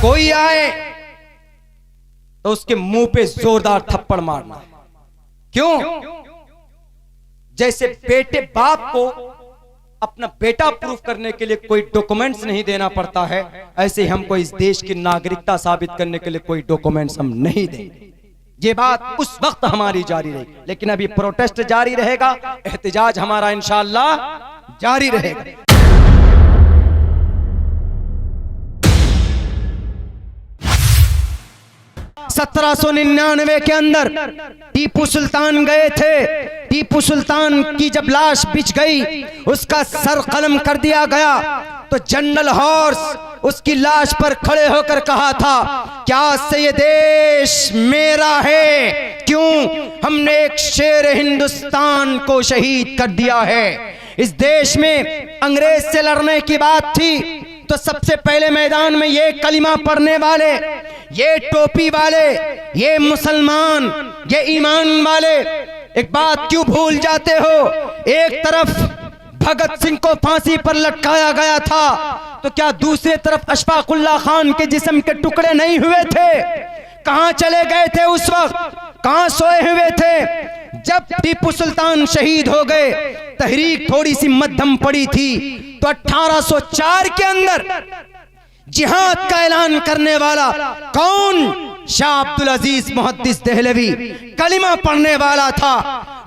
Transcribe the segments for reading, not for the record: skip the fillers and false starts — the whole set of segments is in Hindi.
कोई आए तो उसके मुंह पे जोरदार थप्पड़ मारना। क्यों? जैसे बेटे बाप को अपना बेटा प्रूफ करने के लिए कोई डॉक्यूमेंट्स नहीं देना पड़ता है, ऐसे ही हमको इस देश की नागरिकता साबित करने के लिए कोई डॉक्यूमेंट्स हम नहीं देंगे। ये बात उस वक्त हमारी जारी रहेगी, लेकिन अभी प्रोटेस्ट जारी रहेगा, एहतिजाज हमारा इंशाअल्लाह जारी रहेगा। 1799 के अंदर टीपू सुल्तान गए थे। टीपू सुल्तान की जब लाश बिछ गई, उसका सर कलम कर दिया गया, तो जनरल हॉर्स उसकी लाश पर खड़े होकर कहा था, क्या से ये देश मेरा है? क्यों? हमने एक शेर हिंदुस्तान को शहीद कर दिया है। इस देश में अंग्रेज से लड़ने की बात थी तो सबसे पहले मैदान में ये कलिमा पढ़ने वाले, ये टोपी वाले, ये मुसलमान, ये ईमान वाले एक बात क्यों भूल जाते हो? एक तरफ भगत सिंह को फांसी पर लटकाया गया था, तो क्या दूसरी तरफ अशफाकुल्लाह खान के जिस्म के टुकड़े नहीं हुए थे? कहां चले गए थे उस वक्त? कहां सोए हुए थे? जब टीपू सुल्तान शहीद हो गए, तहरीक थोड़ी सी मध्यम पड़ी थी, तो 1804 के अंदर जिहाद का ऐलान करने वाला कौन? शाह अब्दुल अजीज मुहद्दिस देहलवी कलिमा पढ़ने वाला था।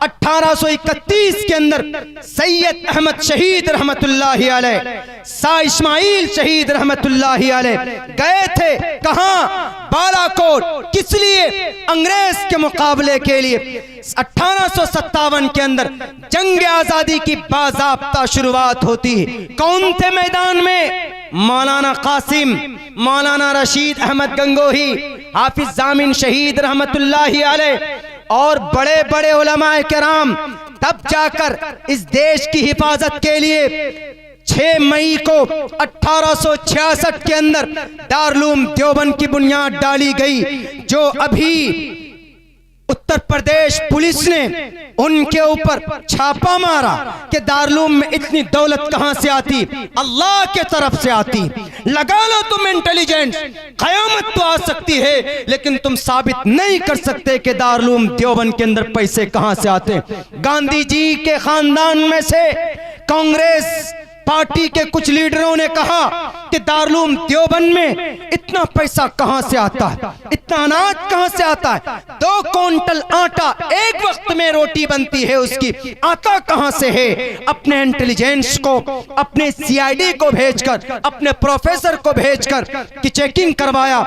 1831 के अंदर सैयद अहमद शहीद रहमतुल्लाहि अलैह, शाह इस्माइल शहीद रहमतुल्लाहि अलैह गए थे कहां? बालाकोट। किस लिए? अंग्रेज के मुकाबले के लिए। 1857 के अंदर जंग आजादी की बाज़ाब्ता शुरुआत होती है। कौन थे मैदान में? मौलाना कासिम, मौलाना रशीद अहमद गंगोही, हाफिज जामिन शहीद रहमतुल्लाहि अलैह और बड़े बड़े उलमाए किराम। तब जाकर इस देश की हिफाजत के लिए 6 मई को 1866 के अंदर दारुल देवबंद की बुनियाद डाली गई, जो अभी उत्तर प्रदेश पुलिस ने उनके ऊपर छापा मारा कि दारुल में इतनी दौलत कहां से आती? अल्लाह के तरफ से आती। लगा लो तुम इंटेलिजेंस, कयामत तो आ सकती है, लेकिन तुम साबित नहीं कर सकते कि दारुल देवबंद के अंदर पैसे कहां से आते। गांधी जी के खानदान में से कांग्रेस पार्टी के कुछ लीडरों ने कहा कि दारुल देवबंद में इतना पैसा कहां से आता है, इतना अनाज कहां से आता है? 2 क्विंटल आटा एक वक्त में रोटी बनती है, उसकी आता कहां से है? अपने इंटेलिजेंस को, अपने सीआईडी को भेजकर, अपने प्रोफेसर को भेजकर कि चेकिंग करवाया।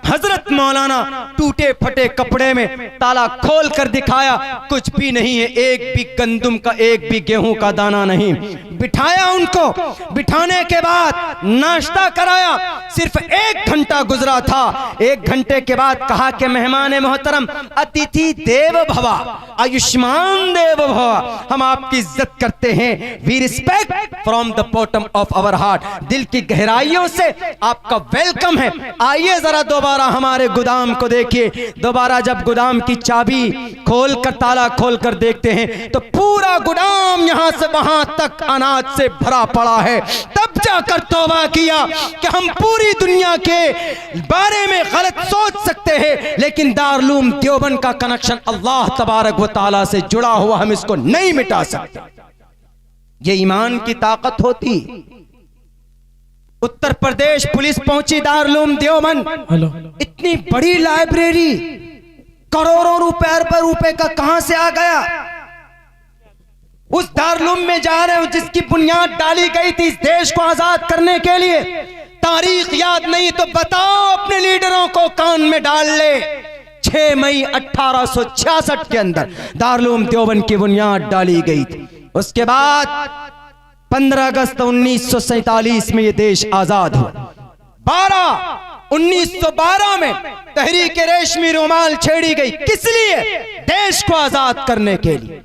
हजरत मौलाना टूटे फटे कपड़े में ताला खोल कर दिखाया, कुछ भी नहीं है, एक भी गंदुम का, एक भी गेहूं का दाना नहीं। बिठाया उनको, बिठाने के बाद नाश्ता कराया। सिर्फ 1 घंटा गुजरा था। 1 घंटे के बाद कहा कि मेहमान मोहतरम, अतिथि देव भव, आयुष्मान देव भव, हम आपकी इज्जत करते हैं। We respect from the bottom of our heart, दिल की गहराइयों से आपका वेलकम है। आइए जरा दोबारा हमारे गोदाम को देखिए। दोबारा जब गोदाम की चाबी खोलकर, ताला खोलकर देखते हैं तो पूरा गोदाम यहां से वहां तक अनाज से भरा पड़ा है। तब जाकर तौबा किया कि हम पूरी दुनिया के बारे में गलत सोच सकते हैं, लेकिन दारुल देवबंद का कनेक्शन अल्लाह तबारक व तआला से जुड़ा हुआ, हम इसको नहीं मिटा सकते। ये ईमान की ताकत होती। उत्तर प्रदेश पुलिस पहुंची दारुल देवबंद। इतनी बड़ी लाइब्रेरी करोड़ों रुपए का कहां से आ गया? उस दारुल में जा रहे हो जिसकी बुनियाद डाली गई थी इस देश को आजाद करने के लिए। तारीख याद नहीं तो बताओ, अपने लीडरों को कान में डाल ले। 6 मई 1866 के अंदर दारुल देवबंद की बुनियाद डाली गई थी। उसके बाद 15 अगस्त 1947 में यह देश आजाद हुआ। 1912 में तहरीक रेशमी रुमाल छेड़ी गई। किस लिए? देश को आजाद करने के लिए।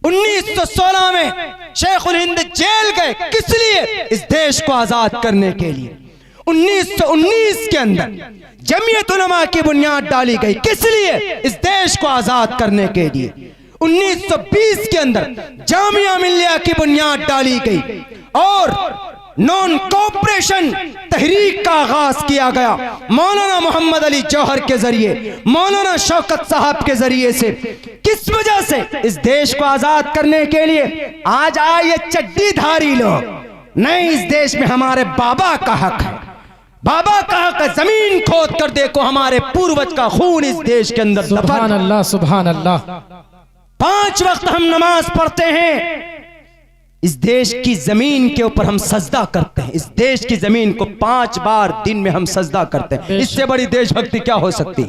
1916 में शेखुल हिंद जेल गए। किस लिए? इस देश को आजाद करने के लिए। 1919 के अंदर जमीयत उलमा की बुनियाद डाली गई। किस लिए? इस देश को आजाद करने के लिए। 1920 के अंदर जामिया मिल्लिया की बुनियाद डाली गई और नॉन कोऑपरेशन तहरीक का आगाज किया गया मौलाना मोहम्मद अली जौहर के जरिए, मौलाना शौकत साहब के जरिए से। किस वजह से? इस देश को आजाद करने के लिए। आज आए ये चड्डीधारी लोग, नहीं, इस देश में हमारे बाबा का हक है, बाबा का हक है। जमीन खोद कर देखो, हमारे पूर्वज का खून इस देश के अंदर। सुभान अल्लाह, सुभान अल्लाह। 5 वक्त हम नमाज पढ़ते हैं, इस देश की जमीन के ऊपर हम सजदा करते हैं। इस देश की जमीन को 5 बार दिन में हम सजदा करते हैं। इससे बड़ी देशभक्ति क्या हो सकती?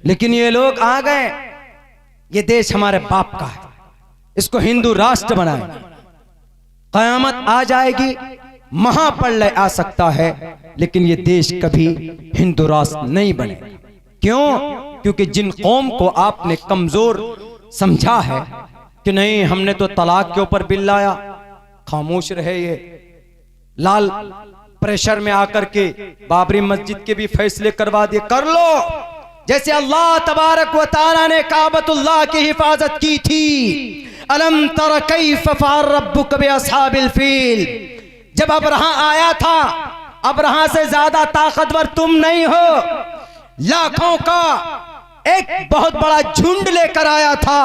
लेकिन ये लोग आ गए, ये देश हमारे बाप का है, इसको हिंदू राष्ट्र बनाए। कयामत आ जाएगी, महाप्रलय आ सकता है, लेकिन ये देश कभी हिंदू राष्ट्र नहीं बनेगा। क्यों? क्योंकि जिन कौम को आपने कमजोर समझा है कि नहीं हमने तो तलाक के ऊपर बिल लाया, खामोश रहे, ये लाल प्रेशर में आकर के बाबरी मस्जिद के भी फैसले करवा दिए। कर लो, जैसे अल्लाह तबारक व तआला ने काबतुल्लाह की हिफाजत की थी। अलम तर कैफ फअल रब्बुक बिअस्हाबिल फील। जब अबरहा आया था, अबरहा से ज्यादा ताकतवर तुम नहीं हो, लाखों का एक बहुत बड़ा झुंड लेकर आया था।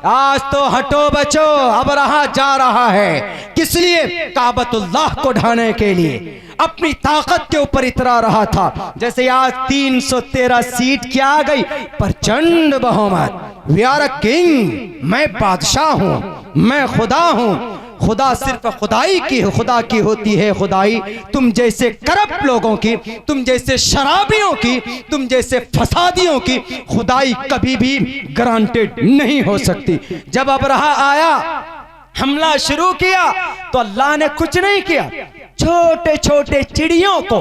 आज तो हटो बचो, अबरहा जा रहा है। किस लिए? काबतुल्लाह को ढाने के लिए, अपनी ताकत के ऊपर इतरा रहा था। जैसे आज 313 सीट क्या आ गई, प्रचंड बहुमत। वी आर अ किंग, मैं बादशाह हूं, मैं खुदा हूं। खुदा सिर्फ खुदाई की, खुदा की होती है खुदाई। तुम जैसे करप्ट लोगों की, तुम जैसे शराबियों की, तुम जैसे फसादियों की खुदाई कभी भी गारंटेड नहीं हो सकती। जब अबरहा आया, हमला शुरू किया, तो अल्लाह ने कुछ नहीं किया। छोटे छोटे चिड़ियों को,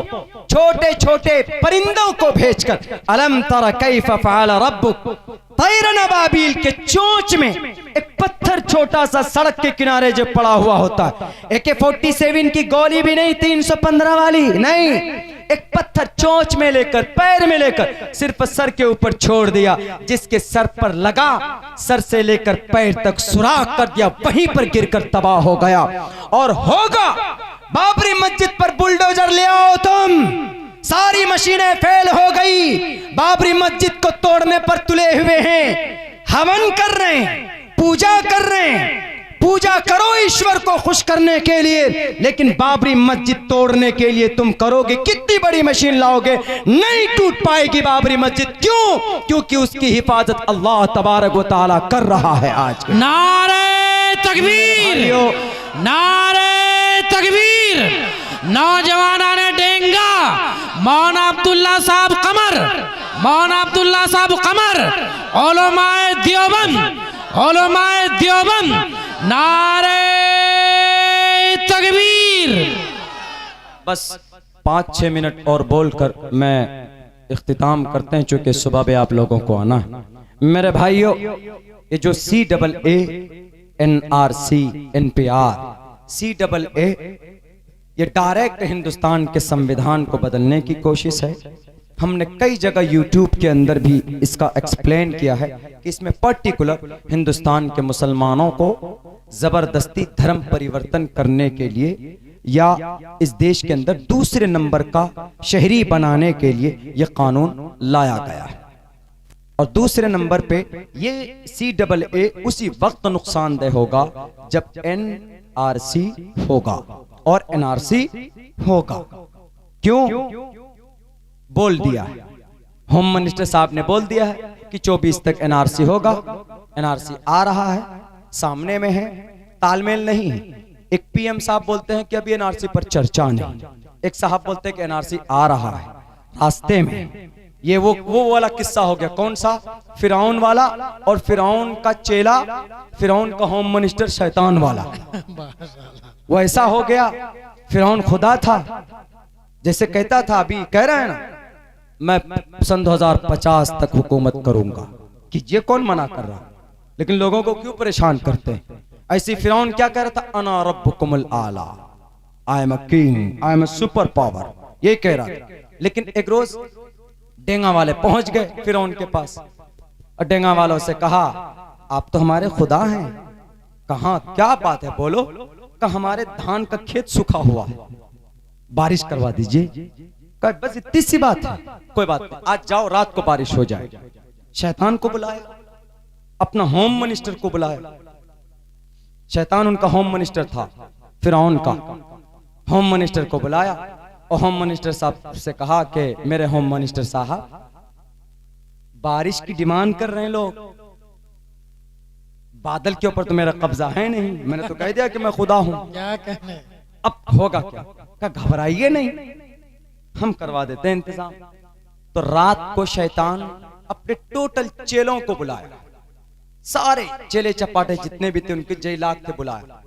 छोटे छोटे परिंदों को भेजकर, अलम तरा कैफ फअल रब्बुक, तैरन अबाबील के चोंच में एक पत्थर छोटा सा सड़क के किनारे जो पड़ा हुआ होता है, AK-47 की गोली भी नहीं, 315 वाली नहीं, एक पत्थर चोंच में लेकर, पैर में लेकर, सिर्फ सर के ऊपर छोड़ दिया। जिसके सर पर लगा, सर से लेकर पैर तक सुराख कर दिया, वहीं पर गिरकर तबाह हो गया। और होगा, बाबरी मस्जिद पर बुलडोजर ले आओ तुम, सारी मशीनें फेल हो गई। बाबरी मस्जिद को तोड़ने पर तुले हुए हैं, हवन कर रहे हैं, पूजा कर रहे हैं। पूजा करो ईश्वर को खुश करने के लिए, लेकिन बाबरी मस्जिद तोड़ने के लिए तुम करोगे, कितनी बड़ी मशीन लाओगे, नहीं टूट पाएगी बाबरी मस्जिद। क्यों? क्योंकि उसकी हिफाजत अल्लाह तबारक व तआला कर रहा है। आज नारे तकबीर, नारे तकबीर। नौजवाना ने डेंगा, मौलाना अब्दुल्ला साहब कमर, मौलाना अब्दुल्ला साहब कमर, उलमाए देवबंद, उलमाए देवबंद, नारे तकबीर। बस 5-6 मिनट और बोलकर मैं इख्तिताम करते हैं, चूंकि सुबह में आप लोगों को आना है। मेरे भाइयों, ये जो CAA, NRC, NPR, CAA, ये डायरेक्ट हिंदुस्तान के संविधान को बदलने की कोशिश है। हमने कई जगह YouTube के अंदर भी इसका एक्सप्लेन किया है कि इसमें पर्टिकुलर हिंदुस्तान के मुसलमानों को जबरदस्ती धर्म परिवर्तन करने के लिए या इस देश के अंदर दूसरे नंबर का शहरी बनाने के लिए यह कानून लाया गया है। और दूसरे नंबर पे ये CAA उसी वक्त नुकसानदेह होगा जब NRC होगा और NRC होगा। क्यों? बोल दिया है, होम मिनिस्टर साहब ने बोल दिया है कि 24 तक NRC होगा। NRC आ रहा है, सामने में है, तालमेल नहीं है। एक PM साहब बोलते हैं कि अभी NRC पर चर्चा नहीं, एक साहब बोलते हैं कि NRC आ रहा है, रास्ते में। ये वो वाला किस्सा हो गया। कौन सा? फिरौन वाला, और फिरौन का चेला, फिरौन का होम मिनिस्टर शैतान वाला। वैसा हो गया। फिरौन खुदा था, जैसे कहता था, अभी कह रहा है ना, मैं सन 2050 तक हुकूमत करूंगा। कि ये कौन मना कर रहा? लेकिन लोगों को क्यों परेशान करते हैं? ऐसी फिरौन क्या कह रहा था? अना रब्बुकुमुल आला, I am a king, I am a super power, ये कह रहा था। लेकिन एक रोज डेंगा वाले पहुंच गए फिरौन के पास, और डेंगा वालों से कहा, आप तो हमारे खुदा हैं। कहा क्या बात है, बोलो। कहा हमारे धान का खेत सूखा हुआ है, बारिश करवा दीजिए। कहा बस इतनी सी बात है, कोई बात नहीं, आज जाओ रात को बारिश हो जाए। शैतान को बुलाया, अपना होम मिनिस्टर को बुलाया। शैतान उनका होम मिनिस्टर था, फिरौन का। होम मिनिस्टर को बुलाया और होम मिनिस्टर साहब से कहा कि मेरे होम मिनिस्टर साहब, बारिश की डिमांड कर रहे हैं लोग, बादल के ऊपर तो मेरा कब्जा है नहीं, मैंने तो कह दिया कि मैं खुदा हूं, क्या कहने, अब होगा क्या? क्या घबराइए नहीं, हम करवा देते हैं इंतजाम। तो रात को शैतान अपने टोटल चेलों को बुलाया, सारे चेले चपाटे जितने भी थे उनके 6 लाख थे बुलाया।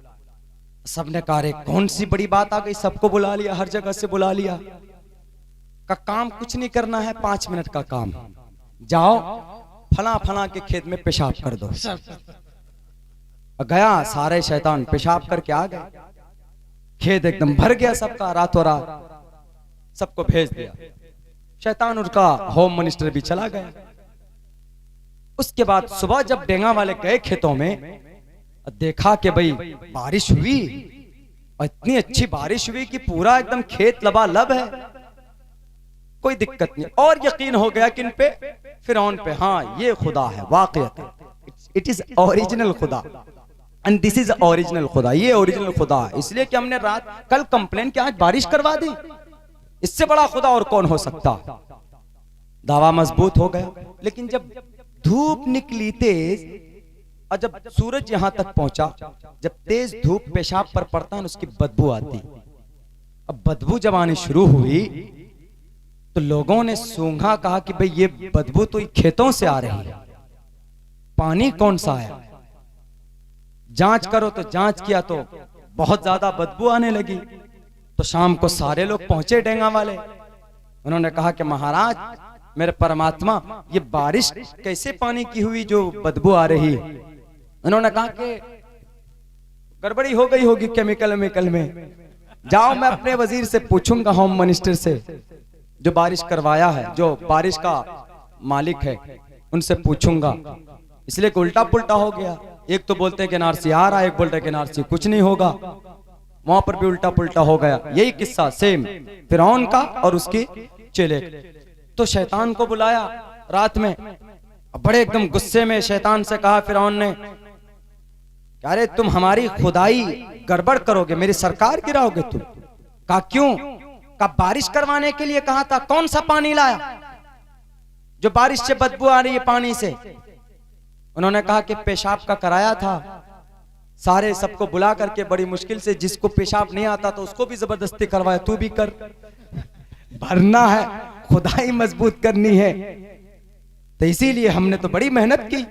सबने कहा रे कौन सी बड़ी बात आ गई, सबको बुला लिया, हर जगह से बुला लिया। का काम कुछ नहीं करना है, 5 मिनट का काम, जाओ फला फला के खेत में पेशाब कर दो। गया, सारे शैतान पेशाब करके आ गए, खेत एकदम भर गया सबका, रातों रात सबको भेज दिया। शैतान उनका होम मिनिस्टर भी चला गया। उसके बाद सुबह जब डेंगा वाले गए खेतों में, देखा कि भाई बारिश हुई और इतनी अच्छी बारिश हुई कि पूरा एकदम खेत लबालब है, कोई दिक्कत नहीं। और यकीन हो गया कि इन पे, फिरौन पे, हाँ ये खुदा है वाकई, इट इज ओरिजिनल खुदा, एंड दिस इज ओरिजिनल खुदा, ये ओरिजिनल खुदा है। इसलिए कि हमने रात कल कंप्लेन किया, आज बारिश करवा दी, इससे बड़ा खुदा और कौन हो सकता। दावा मजबूत हो गया। लेकिन जब धूप निकली तेज और जब सूरज यहां तक पहुंचा, जब तेज धूप पेशाब पर पड़ता है उसकी बदबू आती। अब बदबू जब आनी शुरू हुई तो लोगों ने सूंघा, कहा कि भाई ये बदबू तो खेतों से आ रही है, पानी कौन सा आया? जांच करो, तो जांच किया तो बहुत ज्यादा बदबू आने लगी। तो शाम को सारे लोग पहुंचे डेंगा वाले, उन्होंने कहा कि महाराज मेरे परमात्मा, ये बारिश कैसे पानी की हुई जो बदबू आ रही है? उन्होंने कहा कि गड़बड़ी हो गई होगी केमिकल में, जाओ मैं अपने वजीर से पूछूंगा, होम मिनिस्टर से जो बारिश करवाया है, जो बारिश का मालिक है, उनसे पूछूंगा। इसलिए उल्टा पुल्टा हो गया, एक तो बोलते हैं कि एनआरसी आ रहा है, एक बोलते हैं कि एनआरसी कुछ नहीं होगा, वहां पर भी उल्टा पुल्टा हो गया। यही किस्सा सेम फिरौन का और उसके चेले। तो शैतान को बुलाया रात में, बड़े एकदम गुस्से में शैतान से कहा फिरौन ने, अरे तुम हमारी खुदाई गड़बड़ करोगे, मेरी सरकार गिराओगे तुम। कहा क्यों? कहा बारिश करवाने के लिए कहा था, कौन सा पानी लाया जो बारिश से बदबू आ रही है पानी से? उन्होंने कहा कि पेशाब का कराया था, सारे सबको बुला करके बड़ी मुश्किल से, जिसको पेशाब नहीं आता तो उसको भी जबरदस्ती करवाया, तू भी कर, भरना है, खुदाई मजबूत करनी है। तो इसीलिए हमने तो बड़ी मेहनत की,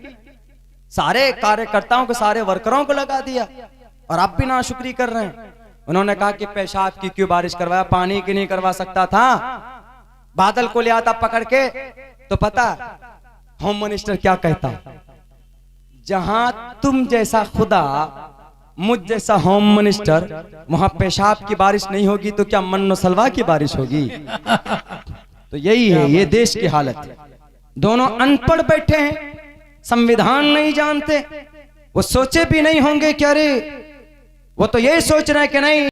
सारे कार्यकर्ताओं को, सारे वर्करों को लगा दिया, और आप भी नाशुक्री कर रहे हैं। उन्होंने कहा कि पेशाब की क्यों बारिश करवाया, पानी की नहीं करवा सकता था? बादल को ले आता पकड़ के, तो पता होम मिनिस्टर क्या कहता, जहां तुम जैसा खुदा, मुझ जैसा होम मिनिस्टर, वहां पेशाब की बारिश नहीं होगी तो क्या मन्नो सलवा की बारिश होगी? तो यही है ये देश की हालत। दोनों अनपढ़ बैठे हैं, संविधान नहीं जानते, वो सोचे भी नहीं होंगे कि अरे, वो तो ये सोच रहे हैं कि नहीं